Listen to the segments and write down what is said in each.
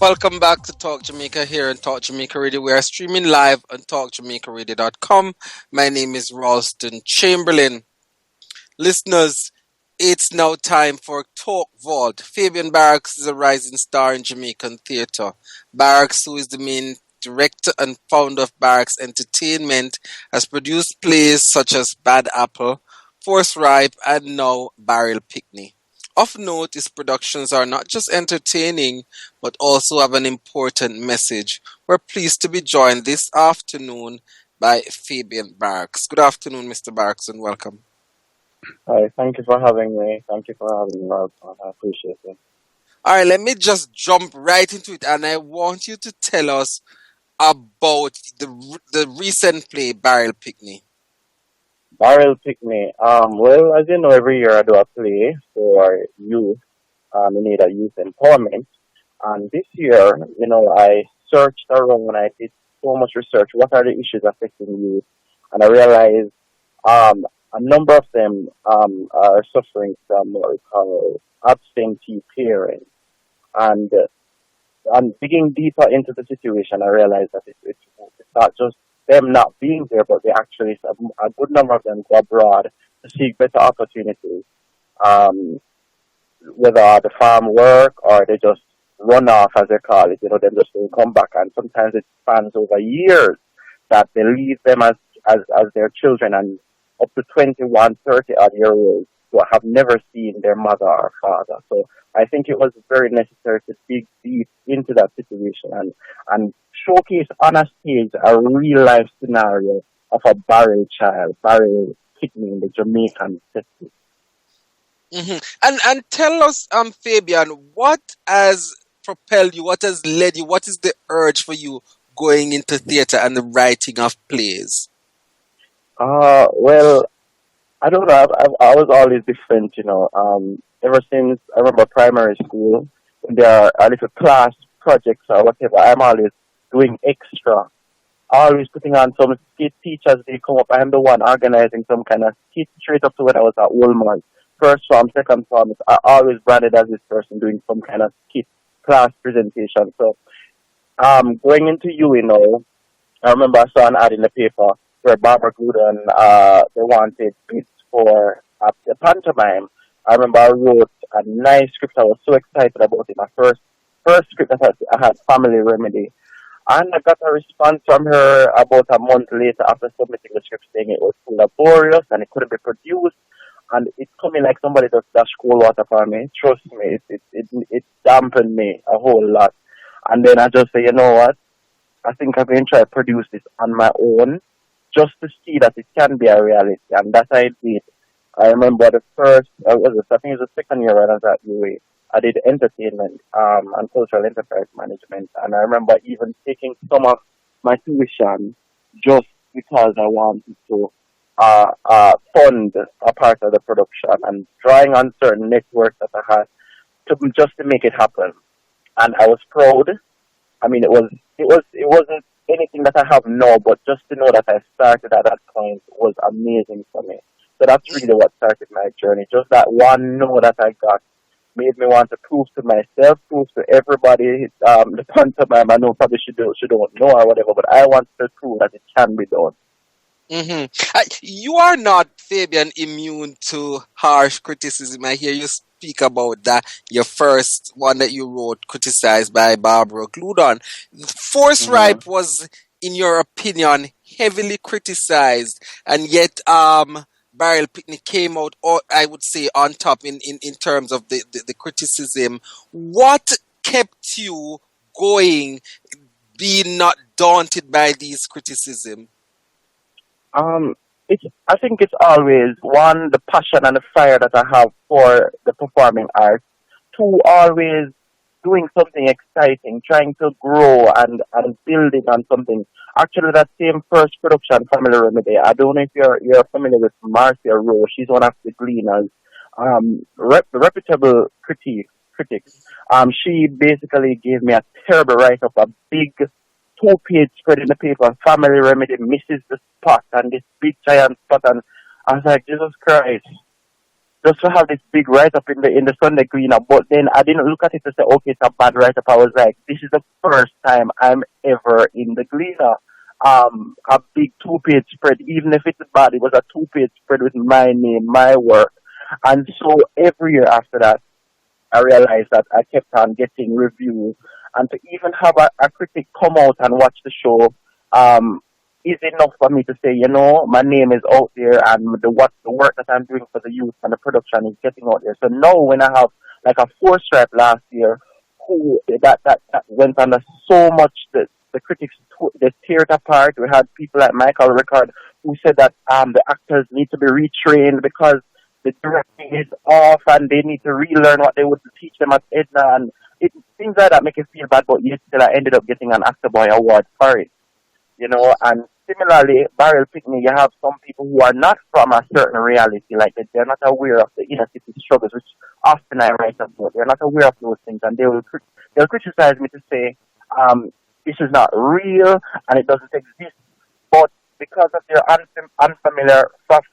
Welcome back to Talk Jamaica here on Talk Jamaica Radio. We are streaming live on talkjamaicaradio.com. My name is Ralston Chamberlain. Listeners, it's now time for Talk Vault. Fabian Barracks is a rising star in Jamaican theatre. Barracks, who is the main director and founder of Barracks Entertainment, has produced plays such as Bad Apple, Force Ripe, and now Barrel Picnic. Of note, his productions are not just entertaining, but also have an important message. We're pleased to be joined this afternoon by Fabian Barracks. Good afternoon, Mr. Barracks, and welcome. Hi, thank you for having me. Thank you for having me, Rob. I appreciate it. All right, let me just jump right into it, and I want you to tell us about the recent play, Barrel Picnic. Barrel Picnic. Well, as you know, every year I do a play for youth. In need of youth empowerment. And this year, I searched around and I did so much research. What are the issues affecting youth? And I realized a number of them are suffering from what we call absentee parents. And digging deeper into the situation, I realized that it's not just them not being there, but they actually, a good number of them go abroad to seek better opportunities, whether the farm work or they just run off, as they call it, them just don't come back. And sometimes it spans over years that they leave them as their children, and up to 21, 30 odd year olds who have never seen their mother or father. So I think it was very necessary to dig deep into that situation and showcase on a stage a real life scenario of a barrel child, barrel kidney in the Jamaican setting. And tell us, Fabian, what has propelled you? What has led you? What is the urge for you going into theatre and the writing of plays? Well, I don't know. I was always different, ever since I remember primary school, when there are little class projects or whatever, I'm always doing extra. Always putting on some skit. Teachers, they come up. I'm the one organizing some kind of skit straight up to when I was at Woolmark. First form, second form, I always branded as this person doing some kind of skit class presentation. So, going into I remember I saw an ad in the paper where Barbara Gludon, they wanted bits for a pantomime. I remember I wrote a nice script. I was so excited about it. My first script that I had Family Remedy. And I got a response from her about a month later after submitting the script saying it was too laborious and it couldn't be produced. And it's coming like somebody just dashed cold water for me. Trust me, it dampened me a whole lot. And then I just say, you know what? I think I'm going to try to produce this on my own just to see that it can be a reality. And that I did. I remember the first, I think it was the second year when I was at UA. I did entertainment and cultural enterprise management. And I remember even taking some of my tuition just because I wanted to fund a part of the production and drawing on certain networks that I had to make it happen. And I was proud. I mean, it wasn't anything that I have now, but just to know that I started at that point was amazing for me. So that's really what started my journey. Just that one no that I got made me want to prove to myself, prove to everybody, the pantomime. I know probably she don't know or whatever, but I want to prove that it can be done. You are not, Fabian, immune to harsh criticism. I hear you speak about that. Your first one that you wrote, criticized by Barbara Gludon. Force Ripe was, in your opinion, heavily criticized, and yet Barrel Picnic came out, or I would say, on top in terms of the criticism. What kept you going, being not daunted by these criticism? I think it's always one, the passion and the fire that I have for the performing arts. Two, always doing something exciting, trying to grow and building on something. Actually, that same first production, Family Remedy, I don't know if you're familiar with Marcia Rowe. She's one of the Gleaners, reputable critics. She basically gave me a terrible write-up, a big 2-page spread in the paper. Family Remedy misses the spot, and this big giant spot, and I was like, Jesus Christ. just to have this big write up in the Sunday Greener. But then I didn't look at it to say, okay, it's a bad write up. I was like, this is the first time I'm ever in the Gleaner. A big 2-page spread, even if it's bad, it was a 2-page spread with my name, my work. And so every year after that, I realized that I kept on getting reviews, and to even have a critic come out and watch the show um, is enough for me to say, you know, my name is out there, and the work that I'm doing for the youth and the production is getting out there. So now when I have like a 4 stripe last year, who that went under so much that the critics they tear it apart. We had people like Michael Rickard who said that the actors need to be retrained because the directing is off and they need to relearn what they would teach them at Edna, and things like that make you feel bad, but yet still I ended up getting an Actor Boy Award for it, you know. And similarly, Barrel Picnic, you have some people who are not from a certain reality, like they're not aware of the inner city struggles, which often I write about. They're not aware of those things, and they'll criticize me to say, this is not real and it doesn't exist. But because of their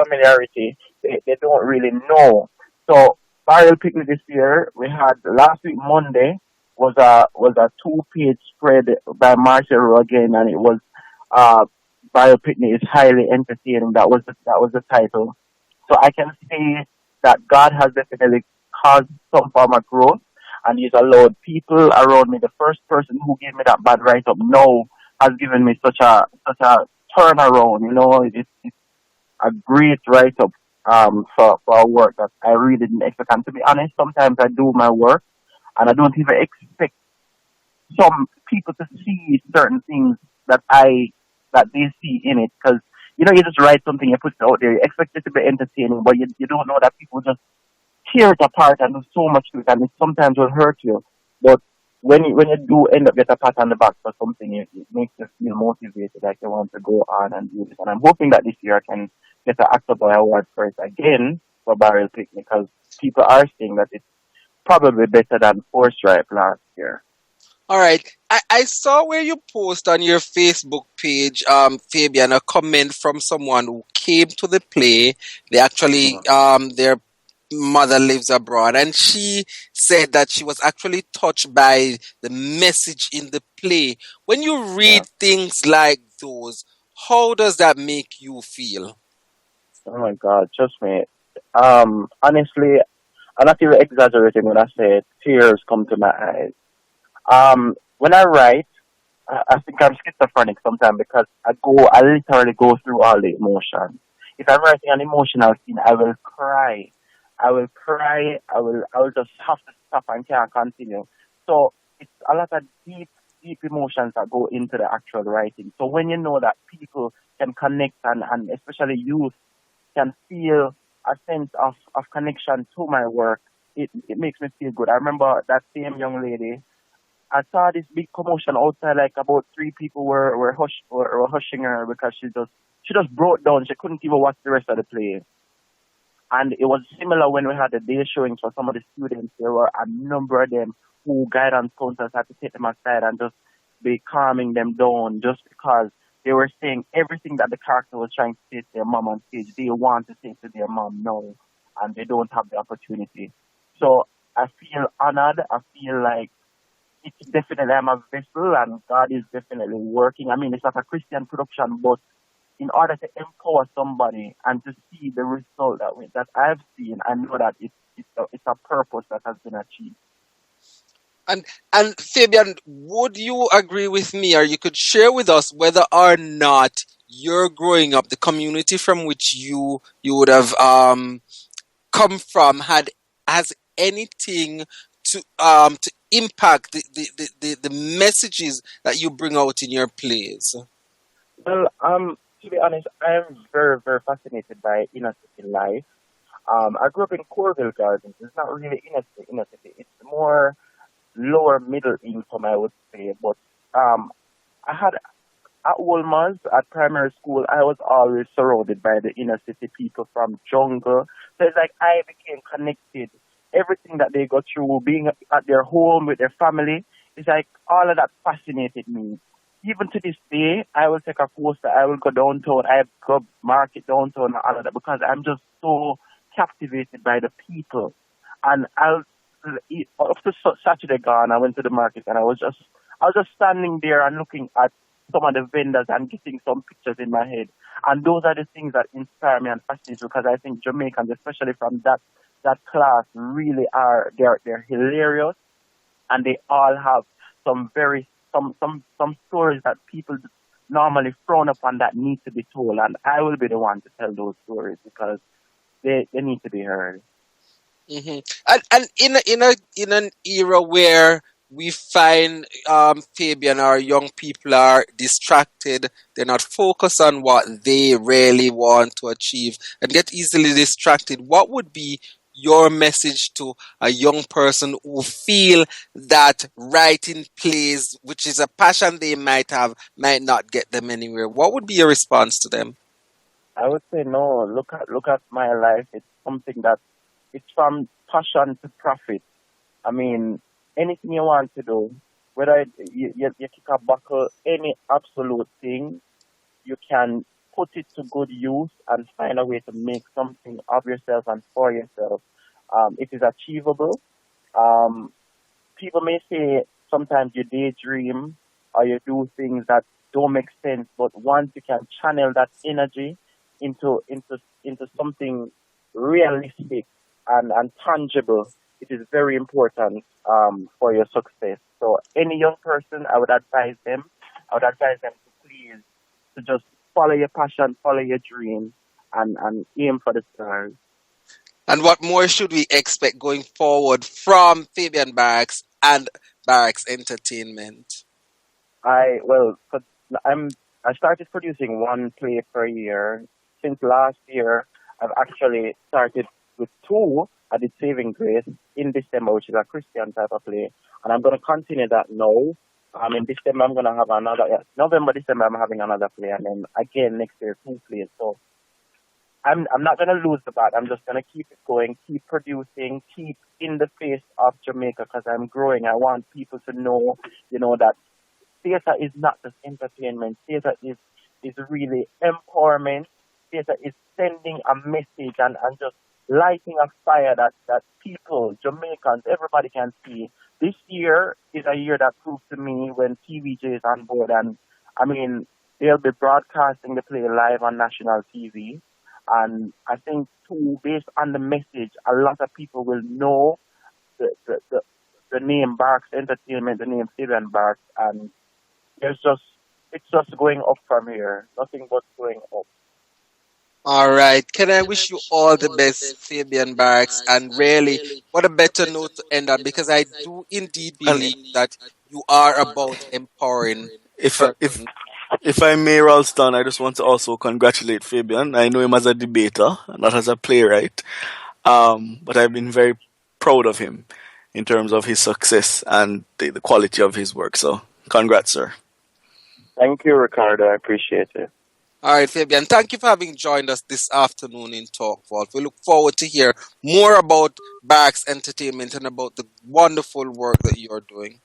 familiarity, they don't really know. So Barrel Picnic this year, we had last week Monday was a 2-page spread by Marcel again, and it was uh Barrel Picnic is highly entertaining. That was the title. So I can say that God has definitely caused some form of growth, and He's allowed people around me. The first person who gave me that bad write up now has given me such a turnaround. You know, it's a great write up for a work that I really didn't expect. And to be honest, sometimes I do my work and I don't even expect some people to see certain things that that they see in it, because you know, you just write something, you put it out there, you expect it to be entertaining, but you don't know that people just tear it apart and do so much to it, and it sometimes will hurt you. But when you do end up get a pat on the back for something, it makes you feel motivated, like you want to go on and do this. And I'm hoping that this year I can get an Actor Boy Award for it again for Barrel Picnic, because people are saying that it's probably better than 4 Stripe last year. All right. I saw where you post on your Facebook page, Fabian, a comment from someone who came to the play. They actually, Mhm. their mother lives abroad, and she said that she was actually touched by the message in the play. When you Yeah. read things like those, how does that make you feel? Oh my God, trust me. Honestly, I'm not even exaggerating when I say tears come to my eyes. When I write, I think I'm schizophrenic sometimes because I literally go through all the emotions. If I'm writing an emotional scene, I will cry. I will cry. I will just have to stop and can't continue. So it's a lot of deep emotions that go into the actual writing. So when you know that people can connect, and especially youth can feel a sense of connection to my work, it makes me feel good. I remember that same young lady. I saw this big commotion outside, like about 3 people were hushing her because she just broke down. She couldn't even watch the rest of the play. And it was similar when we had the day showings for some of the students. There were a number of them who guidance counselors had to take them aside and just be calming them down, just because they were saying everything that the character was trying to say to their mom on stage. They want to say to their mom now, and they don't have the opportunity. So I feel honored. I feel like it's definitely I'm a vessel, and God is definitely working. I mean, it's not a Christian production, but in order to empower somebody and to see the result that I've seen, I know that it's a purpose that has been achieved. And and Fabian, would you agree with me, or you could share with us whether or not you're growing up, the community from which you would have come from had has anything to impact the messages that you bring out in your plays? Well, to be honest, I'm very, very fascinated by inner city life. I grew up in Corville Gardens. It's not really inner city. It's more lower middle income, I would say. But um, I had at Wolmer's at primary school, I was always surrounded by the inner city people from jungle. So it's like I became connected. Everything that they go through, being at their home with their family, it's like all of that fascinated me. Even to this day, I will take a coaster, I will go downtown, I go market downtown and all of that, because I'm just so captivated by the people. And up to Saturday gone, I went to the market and I was just standing there and looking at some of the vendors and getting some pictures in my head. And those are the things that inspire me and fascinate me because I think Jamaicans, especially from that class, really are they're hilarious and they all have some very some stories that people normally frown upon that need to be told, and I will be the one to tell those stories because they need to be heard. hmm And in an era where we find Fabian, our young people are distracted, they're not focused on what they really want to achieve and get easily distracted. What would be your message to a young person who feel that writing plays, which is a passion they might have, might not get them anywhere? What would be your response to them? I would say no. Look at my life. It's something that it's from passion to profit. I mean, anything you want to do, whether you kick a buckle, any absolute thing, you can put it to good use and find a way to make something of yourself and for yourself. It is achievable. Um, People may say sometimes you daydream or you do things that don't make sense, but once you can channel that energy into something realistic and tangible, it is very important for your success. So any young person, I would advise them to please to just follow your passion, follow your dream, and aim for the stars. And what more should we expect going forward from Fabian Barracks and Barracks Entertainment? I well, but I started producing one play per year. Since last year, I've actually started with two. I did Saving Grace in December, which is a Christian type of play, and I'm going to continue that now. In December, I'm going to have another. Yeah, November, December, I'm having another play, and then again next year two plays. So I'm not going to lose the bat. I'm just going to keep it going, keep producing, keep in the face of Jamaica because I'm growing. I want people to know, that theater is not just entertainment. Theater is really empowerment. Theater is sending a message and just lighting a fire that people, Jamaicans, everybody can see. This year is a year that proves to me when TVJ is on board and I mean they'll be broadcasting the play live on national TV. And I think too, based on the message, a lot of people will know the the, the, the name Barracks Entertainment, the name Fabian Barracks, and there's just it's just going up from here. Nothing but going up. All right. Can I wish you all the best, Fabian Barracks? And really, what a better note to end on because I do indeed And believe that you are about empowering if if persons. if I may, Ralston, I just want to also congratulate Fabian. I know him as a debater, not as a playwright. But I've been very proud of him in terms of his success and the quality of his work. So, congrats, sir. Thank you, Ricardo. I appreciate it. All right, Fabian, thank you for having joined us this afternoon in Talk Vault. We look forward to hear more about Barracks Entertainment and about the wonderful work that you're doing.